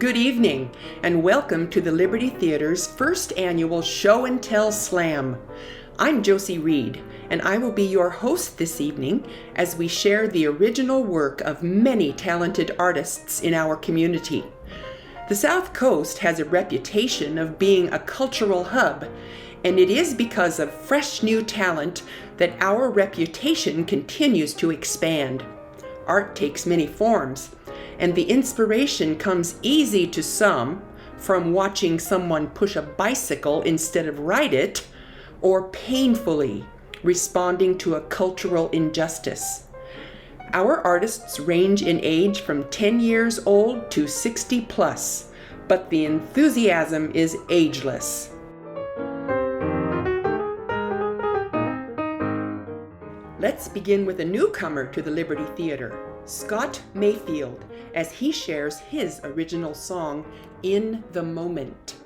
Good evening, and welcome to the Liberty Theater's first annual Show and Tell Slam. I'm Josie Reid, and I will be your host this evening as we share the original work of many talented artists in our community. The South Coast has a reputation of being a cultural hub, and it is because of fresh new talent that our reputation continues to expand. Art takes many forms, and the inspiration comes easy to some from watching someone push a bicycle instead of ride it, or painfully responding to a cultural injustice. Our artists range in age from 10 years old to 60 plus, but the enthusiasm is ageless. Let's begin with a newcomer to the Liberty Theater, Scott Mayfield, as he shares his original song, In the Moment.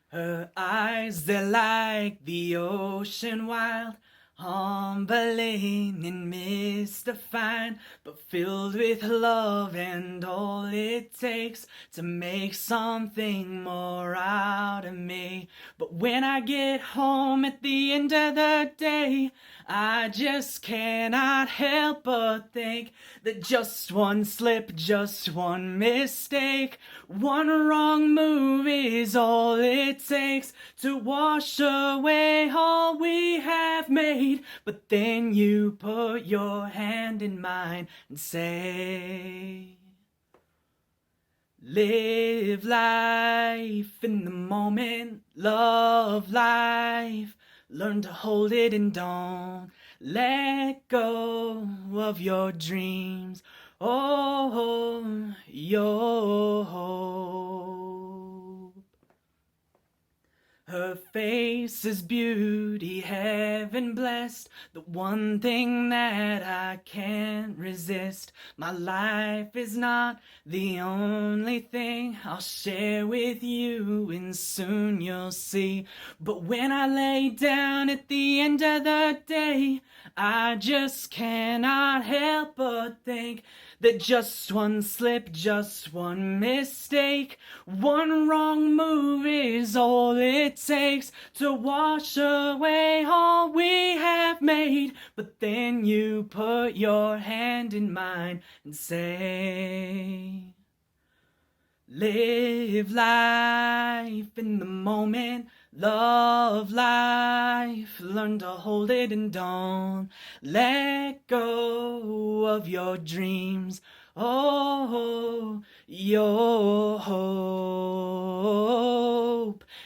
Her eyes, they're like the ocean wild, humbling and mystifying, but filled with love and all it takes to make something more out of me. But when I get home at the end of the day, I just cannot help but think that just one slip, just one mistake, one wrong move is all it takes to wash away all we have made. But then you put your hand in mine and say, live life in the moment, love life, learn to hold it and don't let go of your dreams. Oh, your hope. Her face is beauty, heaven blessed, the one thing that I can't resist. My life is not the only thing I'll share with you, and soon you'll see. But when I lay down at the end of the day, I just cannot help but think that just one slip, just one mistake, one wrong move is all it takes to wash away all we have made. But then you put your hand in mine and say, live life in the moment, love life, learn to hold it and don't let go of your dreams. Oh, your hope.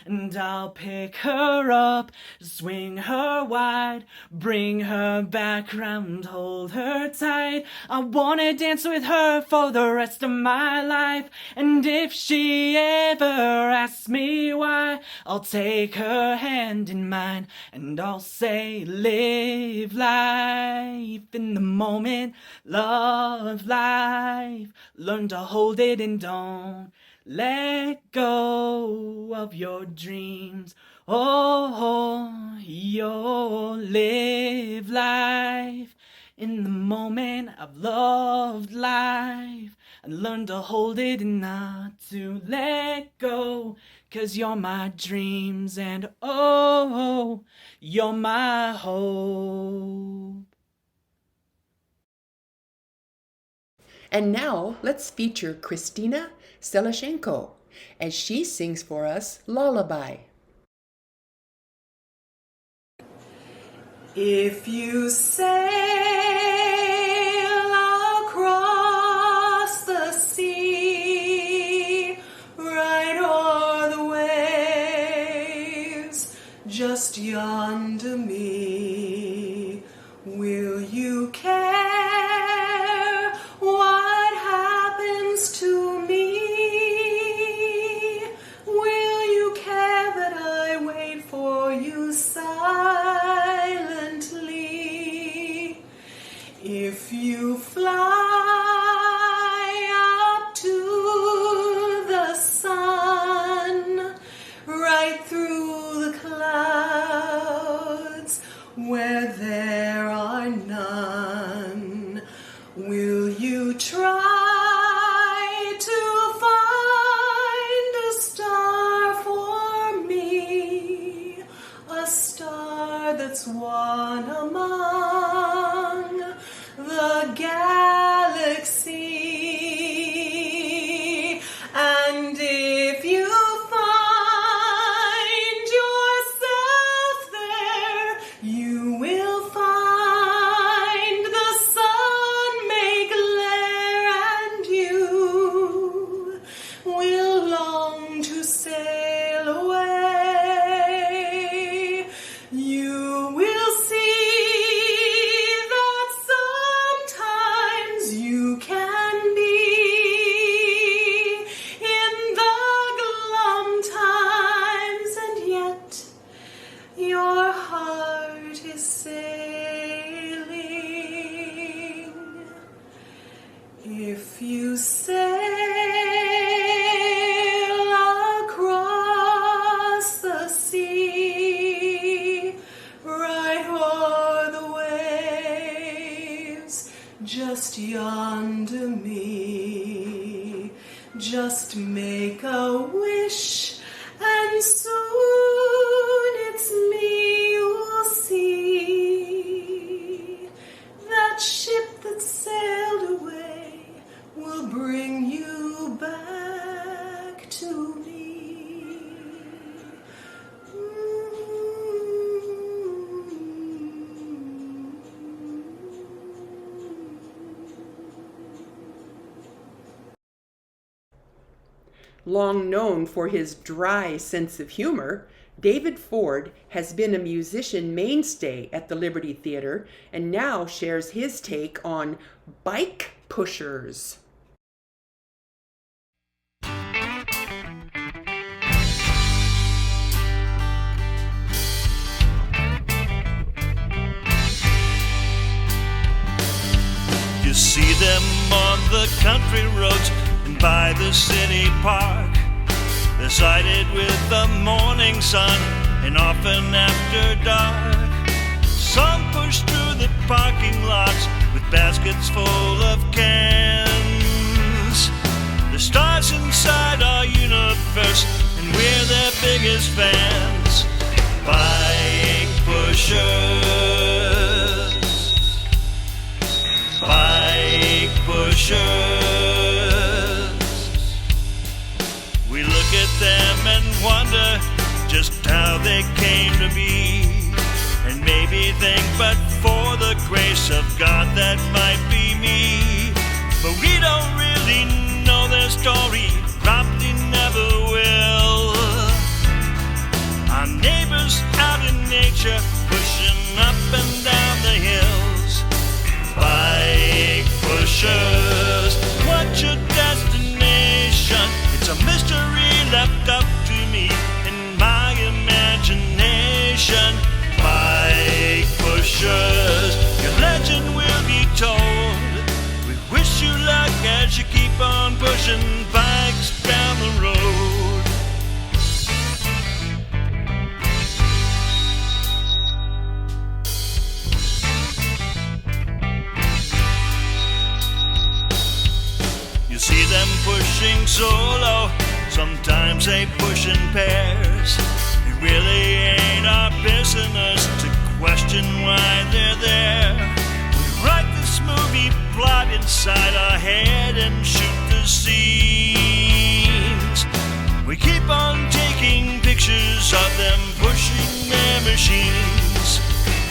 And I'll pick her up, swing her wide, bring her back round, hold her tight. I wanna dance with her for the rest of my life, and if she ever asks me why, I'll take her hand in mine and I'll say, live life in the moment, love life, learn to hold it and don't let go of your dreams. Oh, you'll live life in the moment. I've loved life and learned to hold it and not to let go. 'Cause you're my dreams and oh, you're my hope. And now let's feature KRISTINA SELESHANKO as she sings for us Lullaby. If you sail across the sea, right o'er the waves, just yonder me, will you care what happens to me? Will you care that I wait for you silently? If you fly up to the sun, right through the clouds, where there are none, star that's one among the galaxy. And if you find yourself there, you will find the sun may glare, and you will long to sail away. You will see that sometimes you can be in the glum times, and yet your heart is sailing. If you sail across the sea, right o'er the waves, just yonder me, just make a wish, and soon it's me you'll see. That ship that sailed away will bring you back to me. Long known for his dry sense of humor, David Ford has been a musician mainstay at the Liberty Theater and now shares his take on bike pushers. You see them on the country roads and by the city park. They're sighted with the morning sun and often after dark. Some push through the parking lots with baskets full of cans. The stars inside our universe, and we're their biggest fans. Bike pushers, bike pushers. We look at them and wonder just how they came to be, and maybe think, but for the grace of God, that might be me. But we don't really know their story, probably never will. Our neighbors out in nature, pushing up and down the hills. Bike pushers, what's your destination? It's a mystery left up to me in my imagination. Bike pushers, your legend will be told. We wish you luck as you keep on pushing bikes down the road. You see them pushing solo, sometimes they push in pairs. It really ain't our business to question why they're there. We write this movie plot inside our head and shoot the scenes. We keep on taking pictures of them pushing their machines.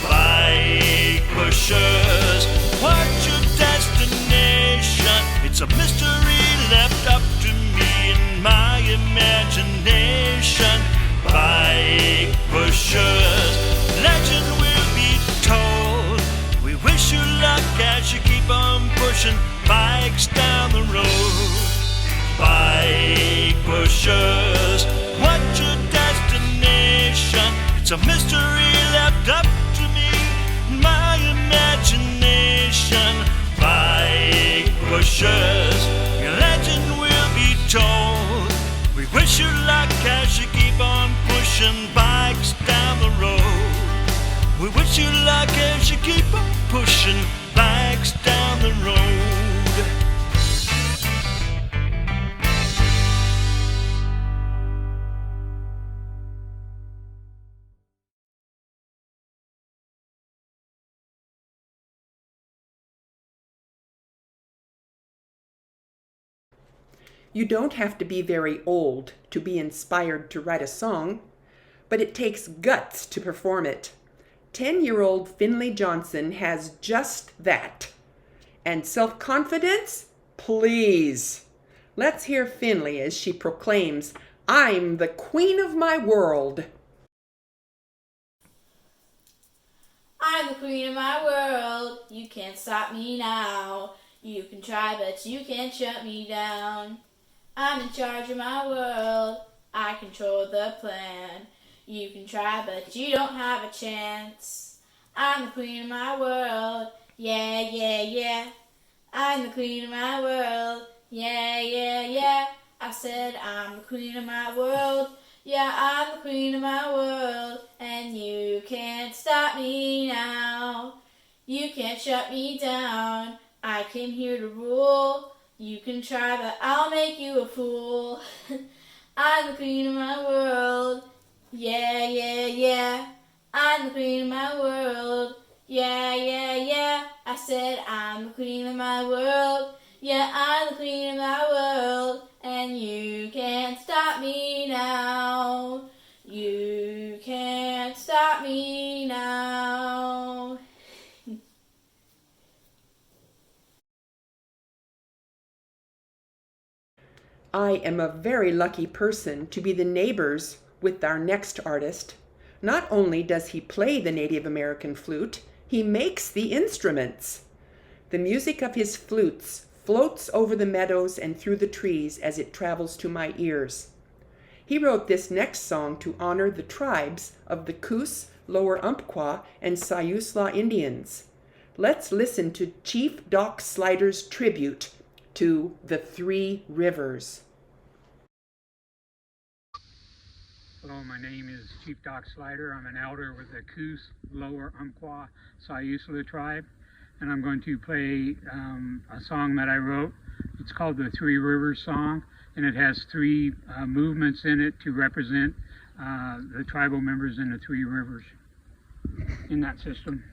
Bike pushers, what's your destination? It's a mystery left up to me in my imagination. Bike pushers, legend will be told. We wish you luck as you keep on pushing bikes down the road. Bike pushers, what's your destination? It's a mystery left up to me in my imagination. Bike pushers, your legend will be told. We wish you luck as you keep on pushing bikes down the road. We wish you luck as you keep on pushing bikes down the road. You don't have to be very old to be inspired to write a song, but it takes guts to perform it. 10-year-old Finley Johnson has just that. And self-confidence? Please. Let's hear Finley as she proclaims, "I'm the queen of my world." I'm the queen of my world, you can't stop me now. You can try, but you can't shut me down. I'm in charge of my world, I control the plan. You can try, but you don't have a chance. I'm the queen of my world, yeah, yeah, yeah. I'm the queen of my world, yeah, yeah, yeah. I said I'm the queen of my world, yeah, I'm the queen of my world. And you can't stop me now. You can't shut me down. I came here to rule. You can try, but I'll make you a fool. I'm the queen of my world, yeah, yeah, yeah. I'm the queen of my world, yeah, yeah, yeah. I said I'm the queen of my world, yeah, I'm the queen of my world. And you can't stop me now. You can't stop me now. I am a very lucky person to be the neighbors with our next artist. Not only does he play the Native American flute, he makes the instruments. The music of his flutes floats over the meadows and through the trees as it travels to my ears. He wrote this next song to honor the tribes of the COOS, Lower Umpqua, and Siuslaw Indians. Let's listen to Chief Doc SLYTER's tribute to the Three Rivers. Hello, my name is Chief Doc SLYTER. I'm an elder with the COOS, Lower Umpqua, Siuslaw tribe, and I'm going to play a song that I wrote. It's called the Three Rivers song, and it has three movements in it to represent the tribal members in the three rivers in that system.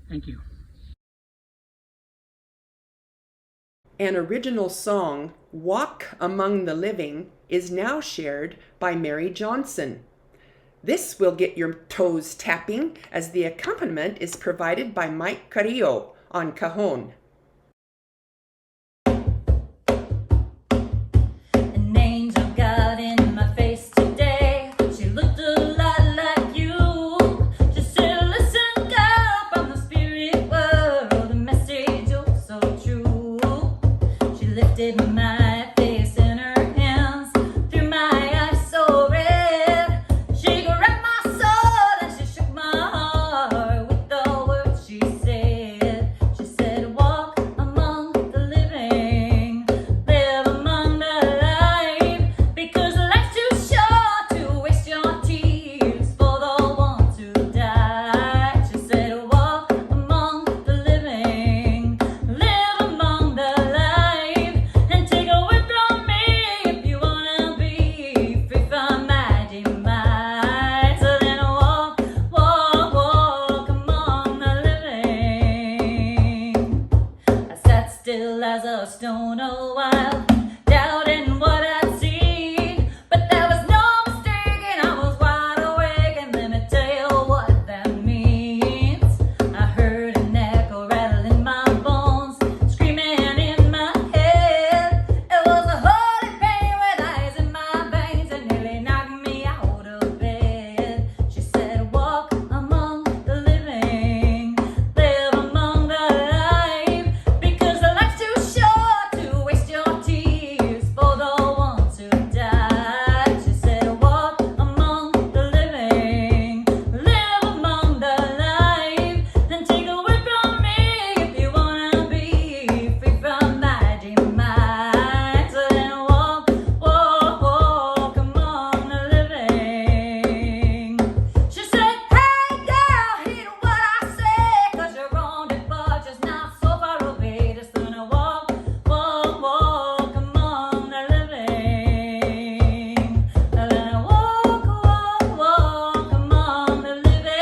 Thank you. An original song, Walk Among the Living, is now shared by Mary Johnson. This will get your toes tapping as the accompaniment is provided by Mike Carrillo on cajon. An angel got in my face today. She looked a lot like you. She said, "Listen, my face in her hands, through my eyes so red. She grabbed my soul and she shook my heart with the words she said. She said, walk among the living, live among the life, because life's too short to waste your tears for the one to die. She said, walk among the living, live among the life, and take a word from me if you wanna be free from my demise. So then walk, walk, walk among the living. I sat still as a stone a while, doubting what I'd seen, but there was no mistake and I was wide awake, and let me tell you what that means. I heard an echo rattle in my bones, screaming in my head. It was a holy pain with ice in my veins and nearly knocked me out of bed. She said, walk among the living, live among the life, because life's too short to waste your tears for the one to die. She said, walk among the living, live among the life, and take a word from me if you wanna be free from my demise. So then walk, walk, walk among the living. She said, hey girl, heed what I say, 'cause you're on the bar just not so far away. Just gonna walk, walk, walk among the living. And then walk, walk, walk among the living.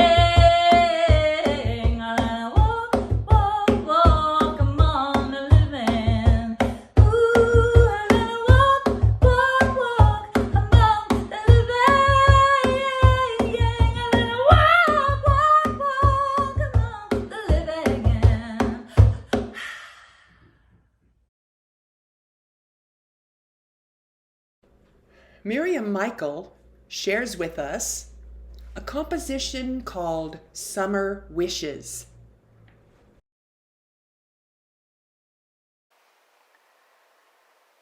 And then walk, walk, walk among the living. Ooh, and then walk, walk, walk among the living. And then walk, walk, walk among the living. Miriam Michael shares with us a composition called Summer Wishes.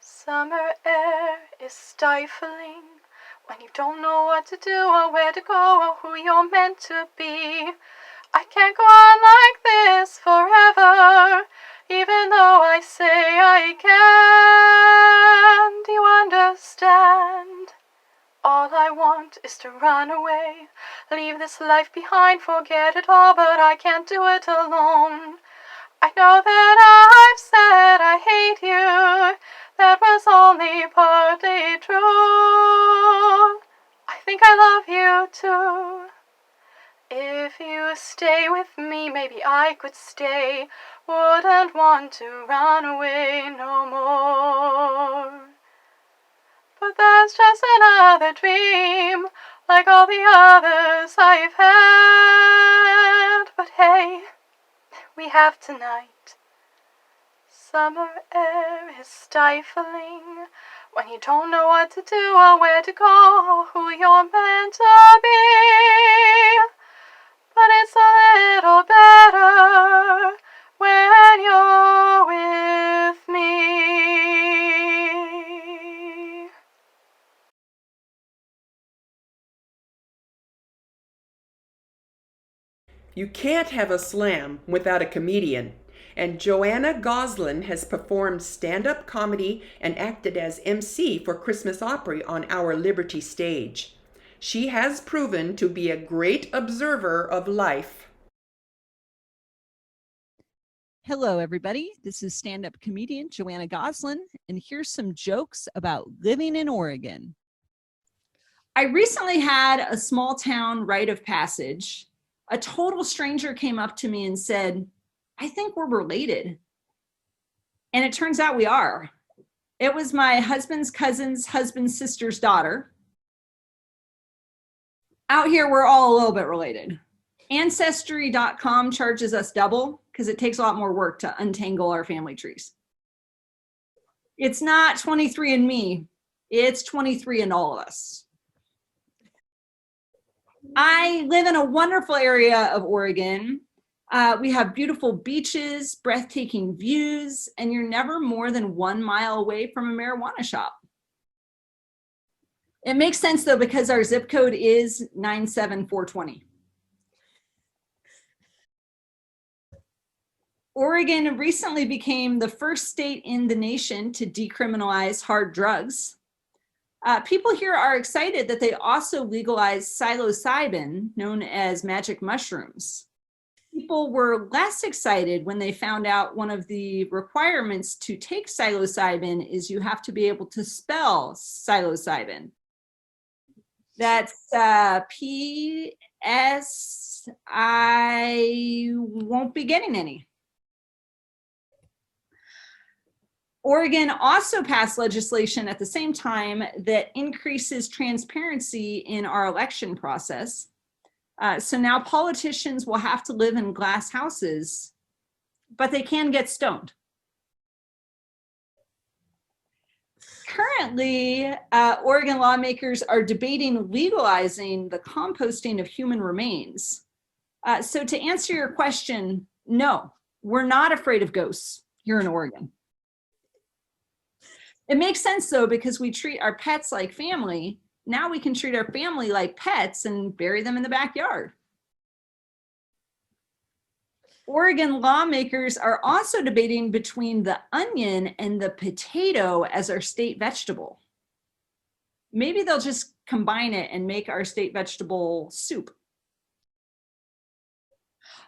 Summer air is stifling when you don't know what to do or where to go or who you're meant to be. I can't go on like this forever, even though I say I can. Do you understand? All I want is to run away, leave this life behind, forget it all, but I can't do it alone. I know that I've said I hate you, that was only partly true. I think I love you too. If you stay with me, maybe I could stay, wouldn't want to run away no more. But that's just another dream, like all the others I've had. But hey, we have tonight. Summer air is stifling when you don't know what to do or where to go or who you're meant to be. But it's a little better when you're with me. You can't have a slam without a comedian, and Joanna GOSLIN has performed stand-up comedy and acted as MC for Christmas Opry on our Liberty stage. She has proven to be a great observer of life. Hello, everybody. This is stand-up comedian Joanna GOSLIN, and here's some jokes about living in Oregon. I recently had a small town rite of passage. A total stranger came up to me and said, I think we're related. And it turns out we are. It was my husband's cousin's husband's sister's daughter. Out here, we're all a little bit related. Ancestry.com charges us double because it takes a lot more work to untangle our family trees. It's not 23andMe, it's 23 and all of us. I live in a wonderful area of Oregon. We have beautiful beaches, breathtaking views, and you're never more than 1 mile away from a marijuana shop. It makes sense though, because our zip code is 97420. Oregon recently became the first state in the nation to decriminalize hard drugs. People here are excited that they also legalized psilocybin, known as magic mushrooms. People were less excited when they found out one of the requirements to take psilocybin is you have to be able to spell psilocybin. That's P-S, I won't be getting any. Oregon also passed legislation at the same time that increases transparency in our election process. So now politicians will have to live in glass houses, but they can get stoned. Currently, Oregon lawmakers are debating legalizing the composting of human remains. So to answer your question, no, we're not afraid of ghosts here in Oregon. It makes sense though, because we treat our pets like family. Now we can treat our family like pets and bury them in the backyard. Oregon lawmakers are also debating between the onion and the potato as our state vegetable. Maybe they'll just combine it and make our state vegetable soup.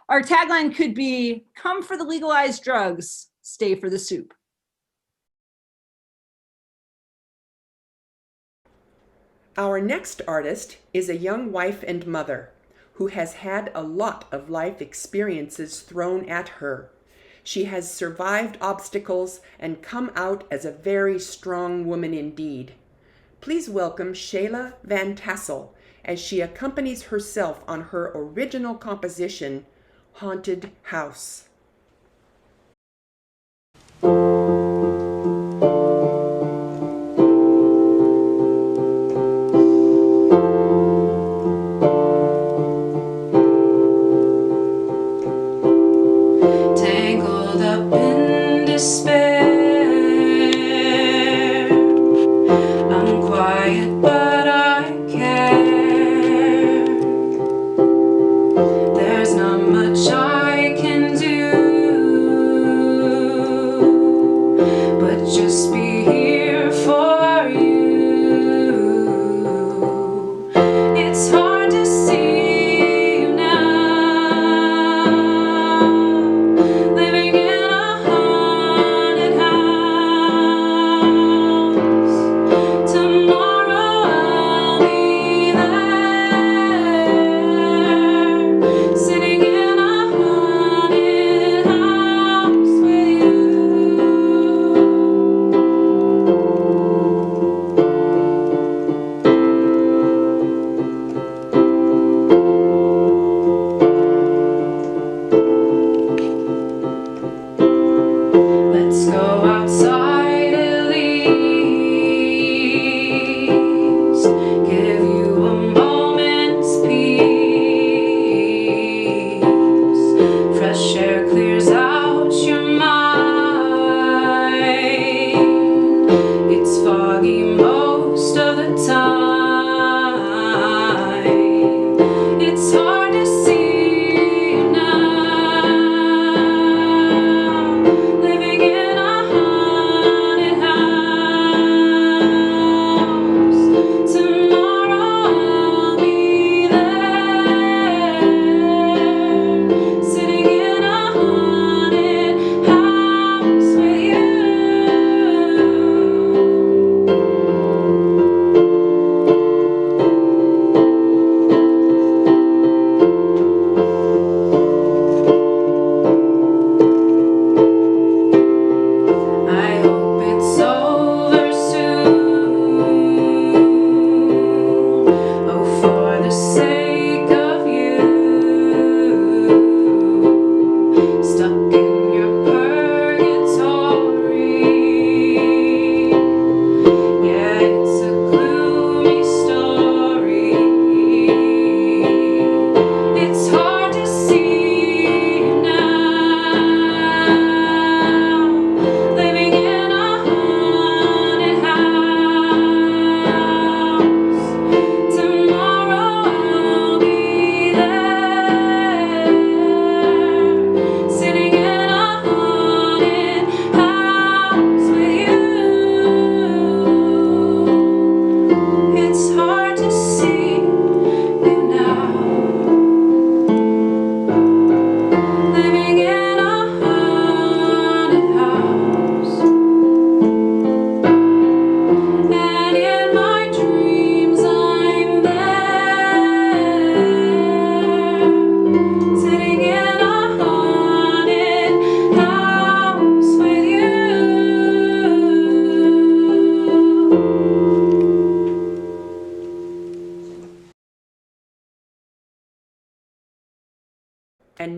Our tagline could be, come for the legalized drugs, stay for the soup. Our next artist is a young wife and mother who has had a lot of life experiences thrown at her. She has survived obstacles and come out as a very strong woman indeed. Please welcome SHAYLA Van Tassel as she accompanies herself on her original composition, Haunted House.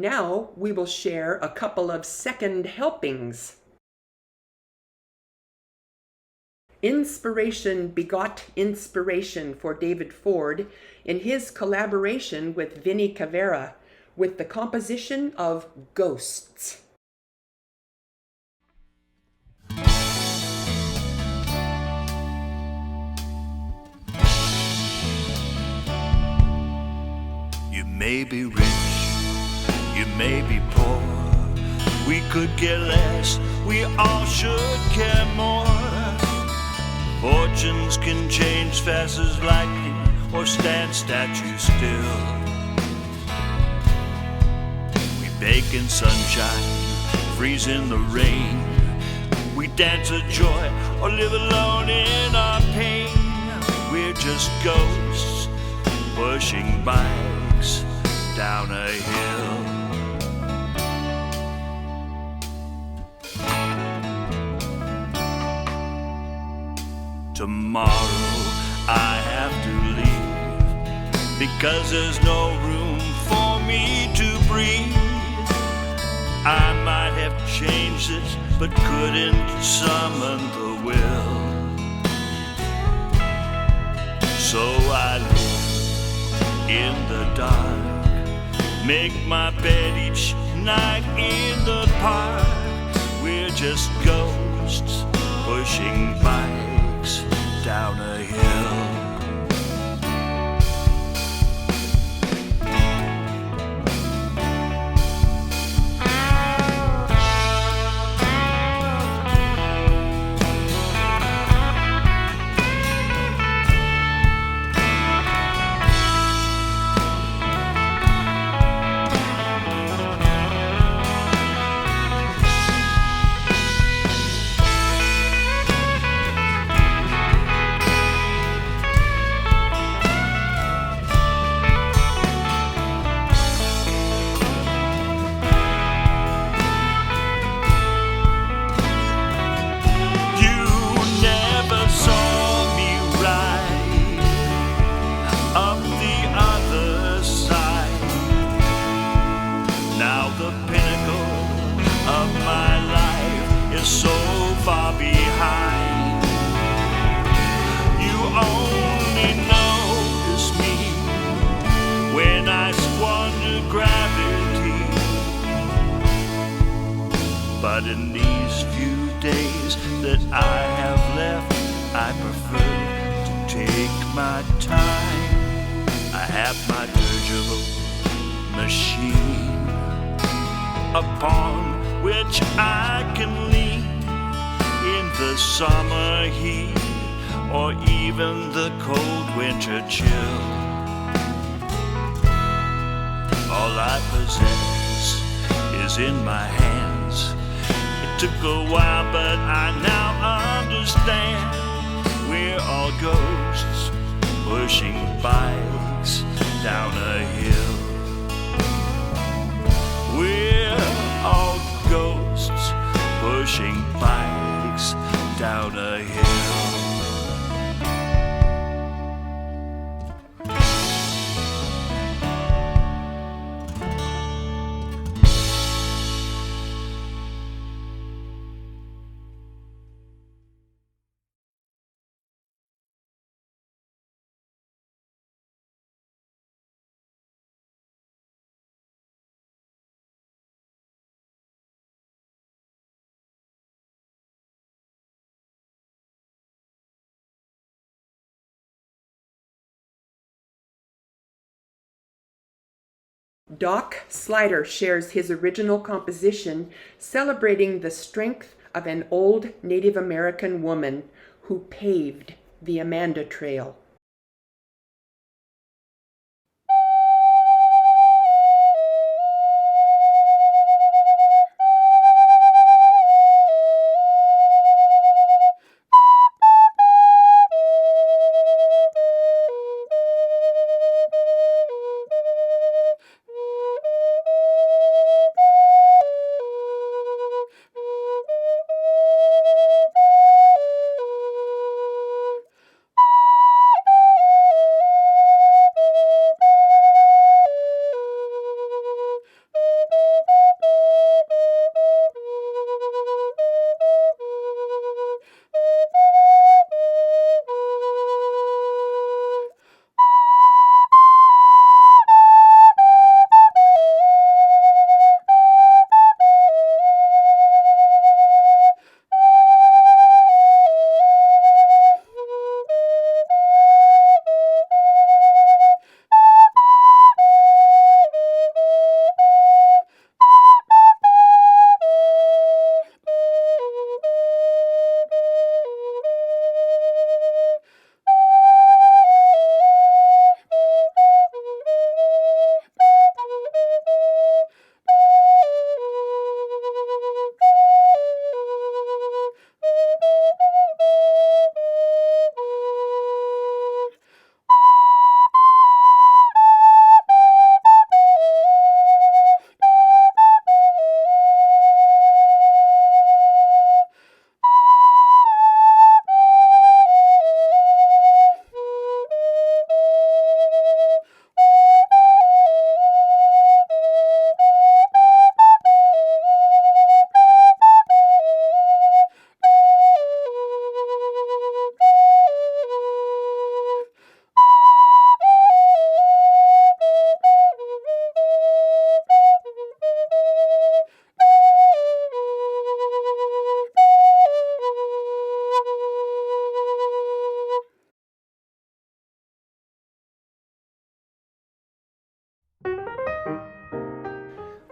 And now we will share a couple of second helpings. Inspiration begot inspiration for David Ford in his collaboration with Vinnie Cavera with the composition of Ghosts. You may be rich, you may be poor. We could care less, we all should care more. Fortunes can change fast as lightning or stand statues still. We bake in sunshine, freeze in the rain. We dance a joy or live alone in our pain. We're just ghosts pushing bikes down a hill. Tomorrow I have to leave because there's no room for me to breathe. I might have changed it but couldn't summon the will. So I live in the dark, make my bed each night in the park. We're just ghosts pushing bikes down a hill. But in these few days that I have left, I prefer to take my time. I have my dirigible machine upon which I can lean in the summer heat or even the cold winter chill. All I possess is in my hands. It took a while, but I now understand. We're all ghosts pushing bikes down a hill. We're all ghosts pushing bikes down a hill. Doc SLYTER shares his original composition celebrating the strength of an old Native American woman who paved the Amanda Trail.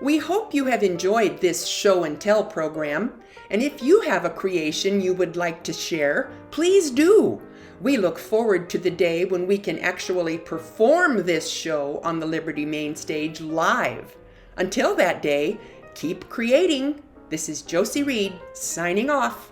We hope you have enjoyed this show and tell program, and if you have a creation you would like to share, please do. We look forward to the day when we can actually perform this show on the Liberty Main Stage live. Until that day, keep creating. This is Josie Reid signing off.